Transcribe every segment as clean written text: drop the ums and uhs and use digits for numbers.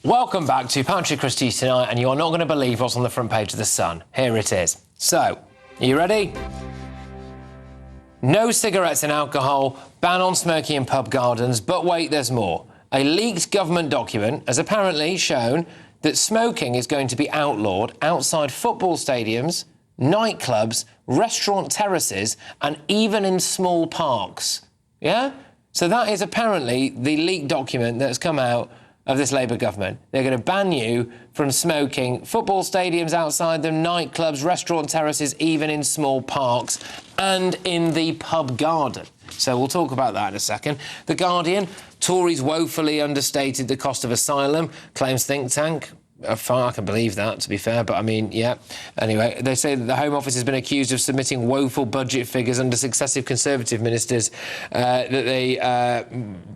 Welcome back to Patrick Christys Tonight, and you're not going to believe what's on the front page of The Sun. Here it is. So, are you ready? No cigarettes and alcohol, ban on smoking in pub gardens, but wait, there's more. A leaked government document has apparently shown that smoking is going to be outlawed outside football stadiums, nightclubs, restaurant terraces, and even in small parks. Yeah? So that is apparently the leaked document that's come out of this Labour government. They're going to ban you from smoking football stadiums outside them, nightclubs, restaurant terraces, even in small parks, and in the pub garden. So we'll talk about that in a second. The Guardian, Tories woefully understated the cost of asylum, claims think tank. I can believe that, to be fair, but I mean, yeah. Anyway, they say that the Home Office has been accused of submitting woeful budget figures under successive Conservative ministers, that they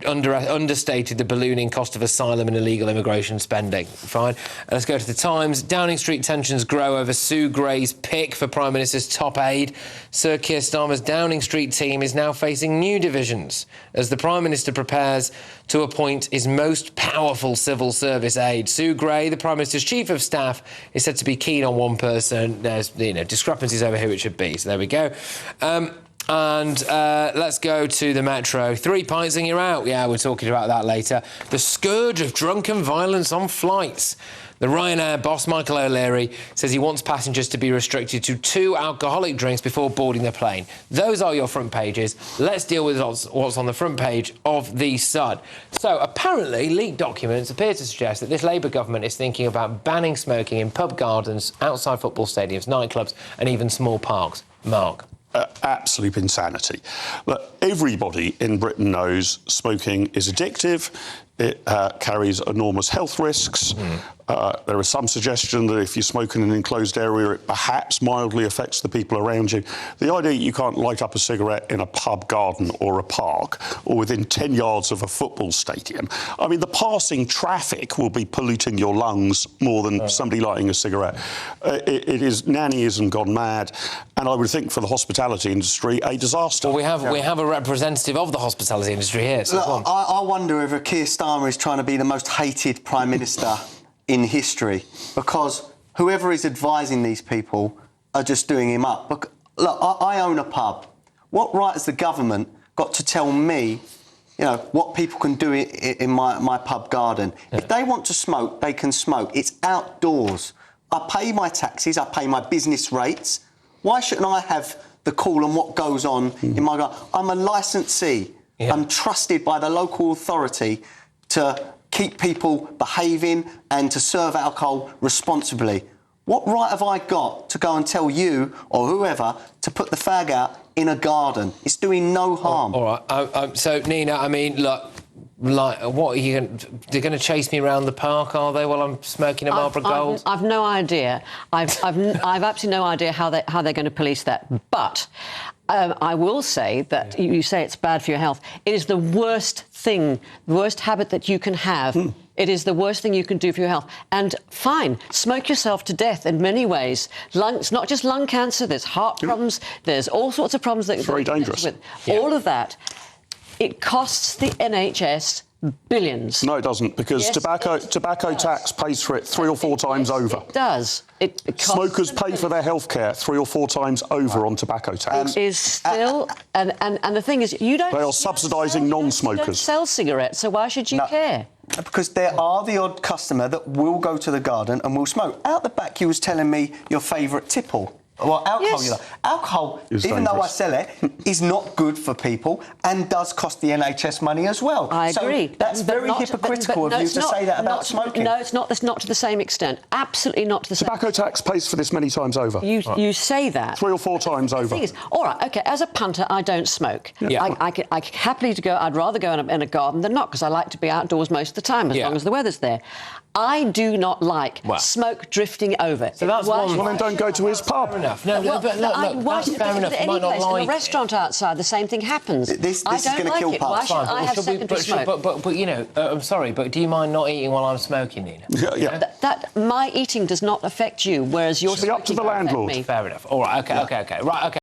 understated the ballooning cost of asylum and illegal immigration spending. Fine. Let's go to the Times. Downing Street tensions grow over Sue Gray's pick for Prime Minister's top aide. Sir Keir Starmer's Downing Street team is now facing new divisions as the Prime Minister prepares to appoint his most powerful civil service aide. Sue Gray, the Prime Minister's Chief of Staff, is said to be keen on one person. There's, discrepancies over who it should be. So there we go. Let's go to the Metro. 3 pints and you're out. Yeah, we're talking about that later. The scourge of drunken violence on flights. The Ryanair boss, Michael O'Leary, says he wants passengers to be restricted to 2 alcoholic drinks before boarding the plane. Those are your front pages. Let's deal with what's on the front page of The Sun. So, apparently, leaked documents appear to suggest that this Labour government is thinking about banning smoking in pub gardens, outside football stadiums, nightclubs and even small parks. Mark? Absolute insanity. Look, everybody in Britain knows smoking is addictive. It carries enormous health risks. There is some suggestion that if you smoke in an enclosed area, it perhaps mildly affects the people around you. The idea you can't light up a cigarette in a pub garden or a park or within 10 yards of a football stadium. I mean, the passing traffic will be polluting your lungs more than somebody lighting a cigarette. It is nannyism gone mad, and I would think for the hospitality industry, a disaster. Well, we have a representative of the hospitality industry here. So look, I wonder if Keir Starmer is trying to be the most hated Prime Minister in history, because whoever is advising these people are just doing him up. Look, I own a pub. What right has the government got to tell me, what people can do in my pub garden? Yeah. If they want to smoke, they can smoke. It's outdoors. I pay my taxes, I pay my business rates. Why shouldn't I have the call on what goes on in my garden? I'm a licensee. Yeah. I'm trusted by the local authority to keep people behaving and to serve alcohol responsibly. What right have I got to go and tell you or whoever to put the fag out in a garden? It's doing no harm. All right. So, Nina, I mean, look, what are you going to... They're going to chase me around the park, are they, while I'm smoking a Marlboro Gold? I've no idea. I've absolutely no idea how they're going to police that. But I will say that you say it's bad for your health. It is the worst thing, the worst habit that you can have. It is the worst thing you can do for your health. And fine, smoke yourself to death in many ways. It's not just lung cancer, there's heart problems, there's all sorts of problems that... It's very dangerous. All of that. It costs the NHS billions. No, it doesn't, because tobacco tax pays for it 3 or 4 times over. It does. Smokers pay for their health care 3 or 4 times over on tobacco tax. It is still... and the thing is, you don't... They are subsidising non-smokers. You don't sell cigarettes, so why should you care? Because there are the odd customer that will go to the garden and will smoke. Out the back, you was telling me your favourite tipple. Well, alcohol, yes. Alcohol, is even dangerous. though I sell it, is not good for people and does cost the NHS money as well. I agree. That's very hypocritical of you to say that about smoking. No, it's not. That's not to the same extent. Absolutely not to the same extent. Tobacco tax pays for this many times over. You say that. 3 or 4 times over. The thing is, all right, OK, as a punter, I don't smoke. Yeah. I happily go... I'd rather go in a garden than not, because I like to be outdoors most of the time, as long as the weather's there. I do not like smoke drifting over. So that's one... Well, then don't go to his pub. Fair enough. No, but look, that's fair enough. You might not like in a restaurant outside, the same thing happens. This is going to kill pubs. Why should I have secondary smoke? But I'm sorry, but do you mind not eating while I'm smoking, Nina? Yeah. My eating does not affect you, whereas your smoking up to the landlord. affect me. Fair enough. All right, OK. Right, OK.